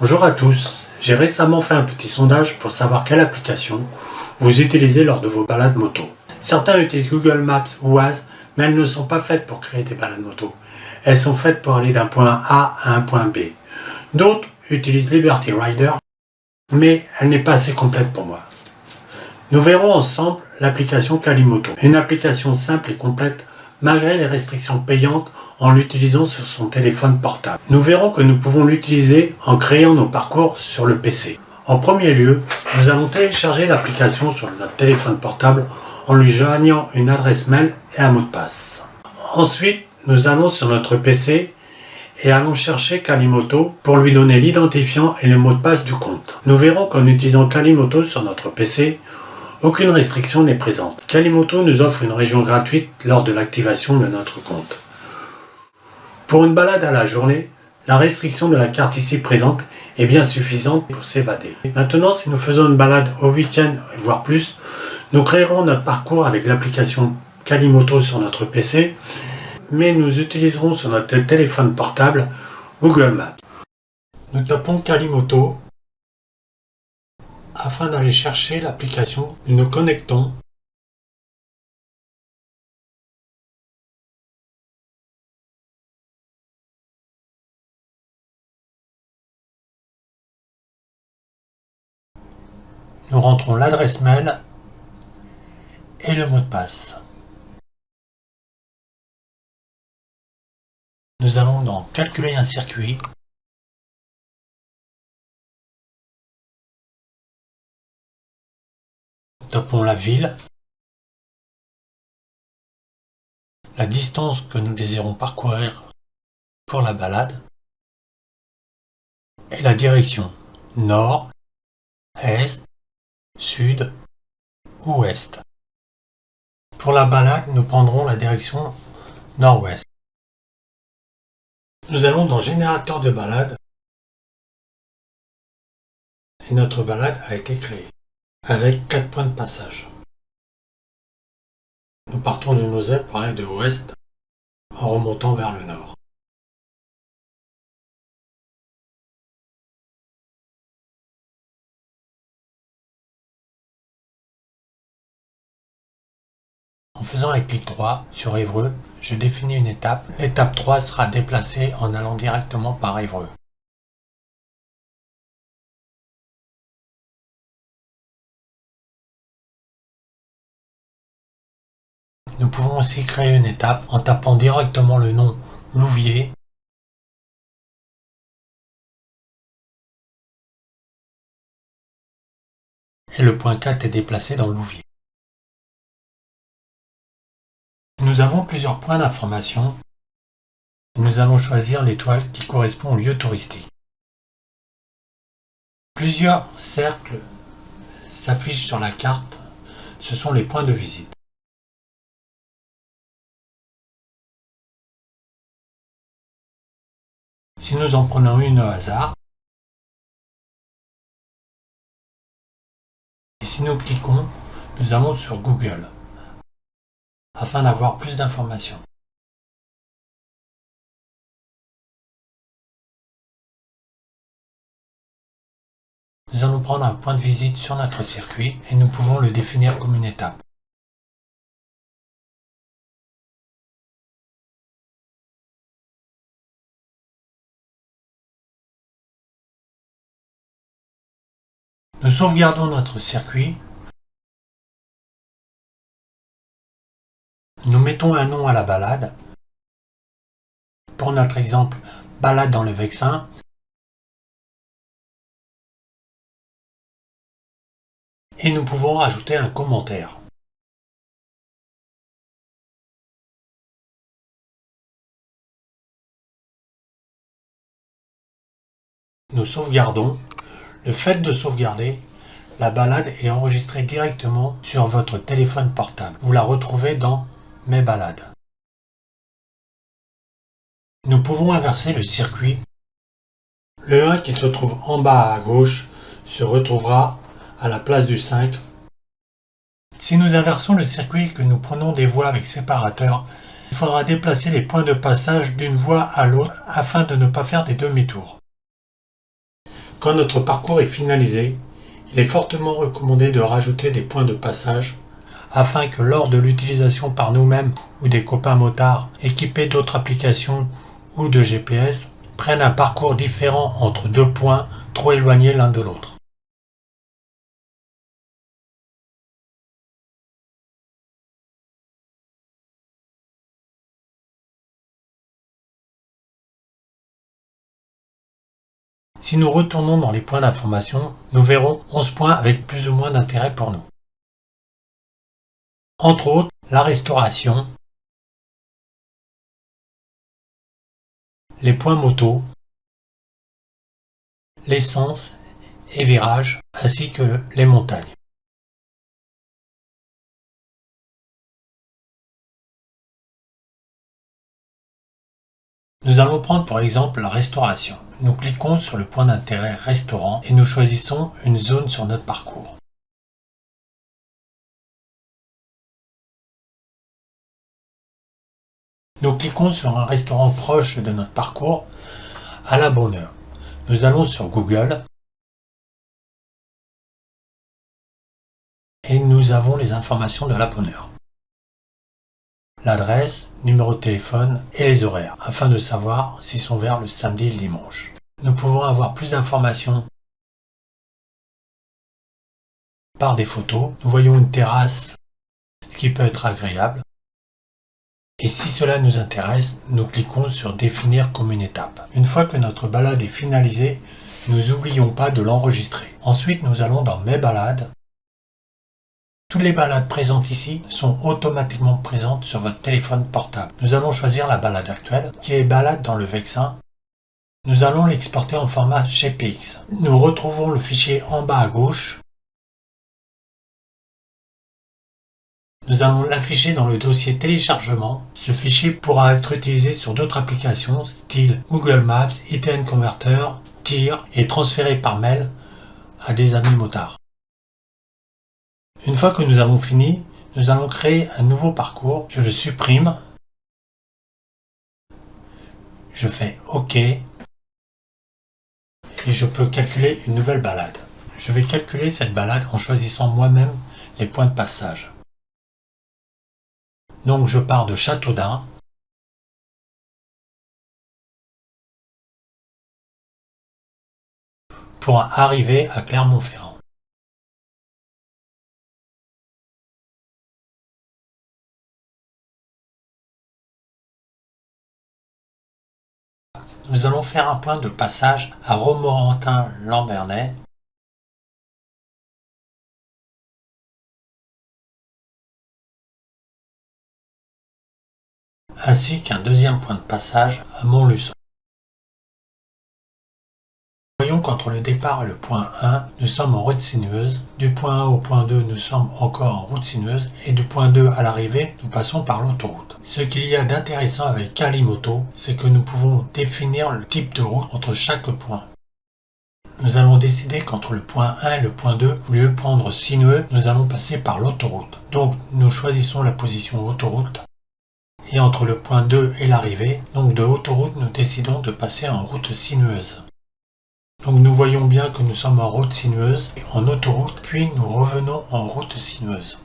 Bonjour à tous, j'ai récemment fait un petit sondage pour savoir quelle application vous utilisez lors de vos balades moto. Certains utilisent Google Maps ou Waze, mais elles ne sont pas faites pour créer des balades moto. Elles sont faites pour aller d'un point A à un point B. D'autres utilisent Liberty Rider, mais elle n'est pas assez complète pour moi. Nous verrons ensemble l'application Kalimoto, une application simple et complète malgré les restrictions payantes en l'utilisant sur son téléphone portable. Nous verrons que nous pouvons l'utiliser en créant nos parcours sur le PC. En premier lieu, nous allons télécharger l'application sur notre téléphone portable en lui joignant une adresse mail et un mot de passe. Ensuite, nous allons sur notre PC et allons chercher Kalimoto pour lui donner l'identifiant et le mot de passe du compte. Nous verrons qu'en utilisant Kalimoto sur notre PC, aucune restriction n'est présente. Kalimoto nous offre une région gratuite lors de l'activation de notre compte. Pour une balade à la journée, la restriction de la carte ici présente est bien suffisante pour s'évader. Maintenant, si nous faisons une balade au week-end, voire plus, nous créerons notre parcours avec l'application Kalimoto sur notre PC, mais nous utiliserons sur notre téléphone portable Google Maps. Nous tapons Kalimoto. Afin d'aller chercher l'application, nous nous connectons. Nous rentrons l'adresse mail et le mot de passe. Nous allons dans Calculer un circuit. Tapons la ville, la distance que nous désirons parcourir pour la balade et la direction nord, est, sud ou ouest. Pour la balade, nous prendrons la direction nord-ouest. Nous allons dans Générateur de balade et notre balade a été créée avec 4 points de passage. Nous partons de nos ailes pour aller de l'ouest en remontant vers le nord. En faisant un clic droit sur Évreux, je définis une étape. L'étape 3 sera déplacée en allant directement par Évreux. Nous pouvons aussi créer une étape en tapant directement le nom Louviers et le point 4 est déplacé dans Louviers. Nous avons plusieurs points d'information. Nous allons choisir l'étoile qui correspond au lieu touristique. Plusieurs cercles s'affichent sur la carte. Ce sont les points de visite. Si nous en prenons une au hasard, et si nous cliquons, nous allons sur Google, afin d'avoir plus d'informations. Nous allons prendre un point de visite sur notre circuit et nous pouvons le définir comme une étape. Nous sauvegardons notre circuit. Nous mettons un nom à la balade. Pour notre exemple, balade dans le Vexin. Et nous pouvons rajouter un commentaire. Nous sauvegardons. Le fait de sauvegarder, la balade est enregistrée directement sur votre téléphone portable. Vous la retrouvez dans Mes balades. Nous pouvons inverser le circuit. Le 1 qui se trouve en bas à gauche se retrouvera à la place du 5. Si nous inversons le circuit et que nous prenons des voies avec séparateur, il faudra déplacer les points de passage d'une voie à l'autre afin de ne pas faire des demi-tours. Quand notre parcours est finalisé, il est fortement recommandé de rajouter des points de passage afin que lors de l'utilisation par nous-mêmes ou des copains motards équipés d'autres applications ou de GPS prennent un parcours différent entre deux points trop éloignés l'un de l'autre. Si nous retournons dans les points d'information, nous verrons 11 points avec plus ou moins d'intérêt pour nous. Entre autres, la restauration, les points moto, l'essence et virages, ainsi que les montagnes. Nous allons prendre pour exemple la restauration. Nous cliquons sur le point d'intérêt restaurant et nous choisissons une zone sur notre parcours. Nous cliquons sur un restaurant proche de notre parcours à la bonne heure. Nous allons sur Google et nous avons les informations de la bonne heure. L'adresse, numéro de téléphone et les horaires, afin de savoir s'ils sont ouverts le samedi et le dimanche. Nous pouvons avoir plus d'informations par des photos. Nous voyons une terrasse, ce qui peut être agréable. Et si cela nous intéresse, nous cliquons sur définir comme une étape. Une fois que notre balade est finalisée, nous n'oublions pas de l'enregistrer. Ensuite, nous allons dans mes balades. Toutes les balades présentes ici sont automatiquement présentes sur votre téléphone portable. Nous allons choisir la balade actuelle, qui est balade dans le Vexin. Nous allons l'exporter en format GPX. Nous retrouvons le fichier en bas à gauche. Nous allons l'afficher dans le dossier téléchargement. Ce fichier pourra être utilisé sur d'autres applications, style Google Maps, ITN Converter, TIR, et transféré par mail à des amis motards. Une fois que nous avons fini, nous allons créer un nouveau parcours. Je le supprime. Je fais OK. Et je peux calculer une nouvelle balade. Je vais calculer cette balade en choisissant moi-même les points de passage. Donc je pars de Châteaudun. Pour arriver à Clermont-Ferrand. Nous allons faire un point de passage à Romorantin-Lambernais. Ainsi qu'un deuxième point de passage à Montluçon. Voyons qu'entre le départ et le point 1, nous sommes en route sinueuse. Du point 1 au point 2, nous sommes encore en route sinueuse. Et du point 2 à l'arrivée, nous passons par l'autoroute. Ce qu'il y a d'intéressant avec Calimoto, c'est que nous pouvons définir le type de route entre chaque point. Nous allons décider qu'entre le point 1 et le point 2, au lieu de prendre sinueux, nous allons passer par l'autoroute. Donc nous choisissons la position autoroute. Et entre le point 2 et l'arrivée, donc de autoroute, nous décidons de passer en route sinueuse. Donc nous voyons bien que nous sommes en route sinueuse, en autoroute, puis nous revenons en route sinueuse.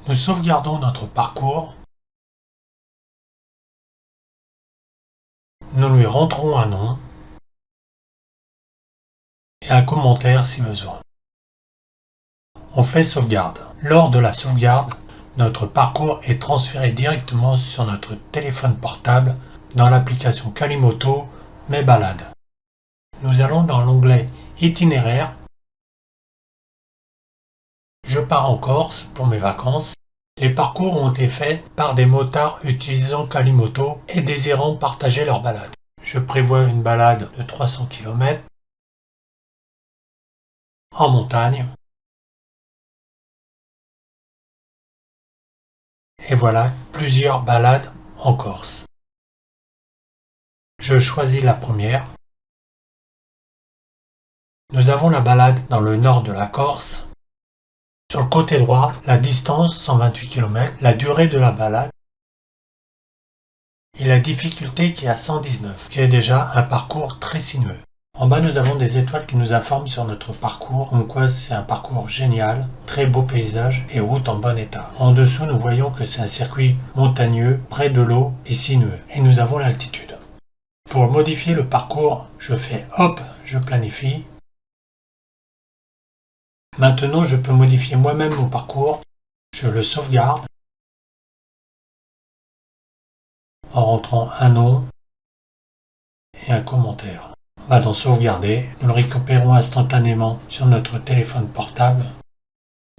Nous sauvegardons notre parcours. Nous lui rentrons un nom et un commentaire si besoin. On fait sauvegarde. Lors de la sauvegarde, notre parcours est transféré directement sur notre téléphone portable dans l'application Calimoto Mes Balades. Nous allons dans l'onglet Itinéraire. Je pars en Corse pour mes vacances. Les parcours ont été faits par des motards utilisant Calimoto et désirant partager leur balade. Je prévois une balade de 300 km en montagne. Et voilà plusieurs balades en Corse. Je choisis la première. Nous avons la balade dans le nord de la Corse. Sur le côté droit, la distance 128 km, la durée de la balade et la difficulté qui est à 119, qui est déjà un parcours très sinueux. En bas, nous avons des étoiles qui nous informent sur notre parcours, comme quoi c'est un parcours génial, très beau paysage et route en bon état. En dessous, nous voyons que c'est un circuit montagneux, près de l'eau et sinueux. Et nous avons l'altitude. Pour modifier le parcours, je fais hop, je planifie. Maintenant, je peux modifier moi-même mon parcours. Je le sauvegarde en rentrant un nom et un commentaire. On va dans sauvegarder. Nous le récupérons instantanément sur notre téléphone portable.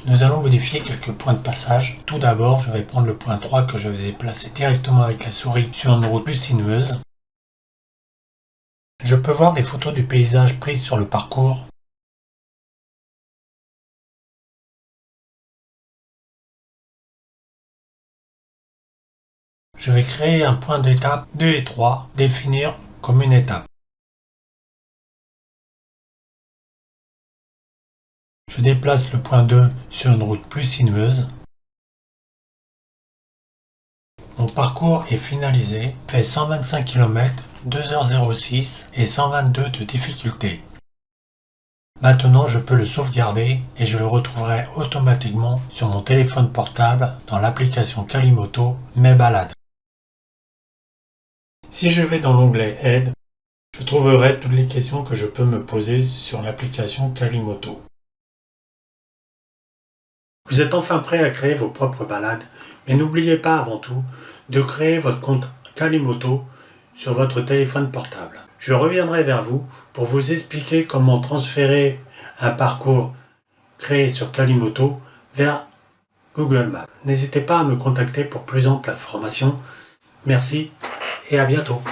Nous allons modifier quelques points de passage. Tout d'abord, je vais prendre le point 3 que je vais déplacer directement avec la souris sur une route plus sinueuse. Je peux voir des photos du paysage prises sur le parcours. Je vais créer un point d'étape 2 et 3, définir comme une étape. Je déplace le point 2 sur une route plus sinueuse. Mon parcours est finalisé, fait 125 km, 2h06 et 122 de difficulté. Maintenant, je peux le sauvegarder et je le retrouverai automatiquement sur mon téléphone portable dans l'application Kalimoto Mes balades. Si je vais dans l'onglet Aide, je trouverai toutes les questions que je peux me poser sur l'application Kalimoto. Vous êtes enfin prêt à créer vos propres balades, mais n'oubliez pas avant tout de créer votre compte Kalimoto sur votre téléphone portable. Je reviendrai vers vous pour vous expliquer comment transférer un parcours créé sur Kalimoto vers Google Maps. N'hésitez pas à me contacter pour plus amples informations. Merci et à bientôt.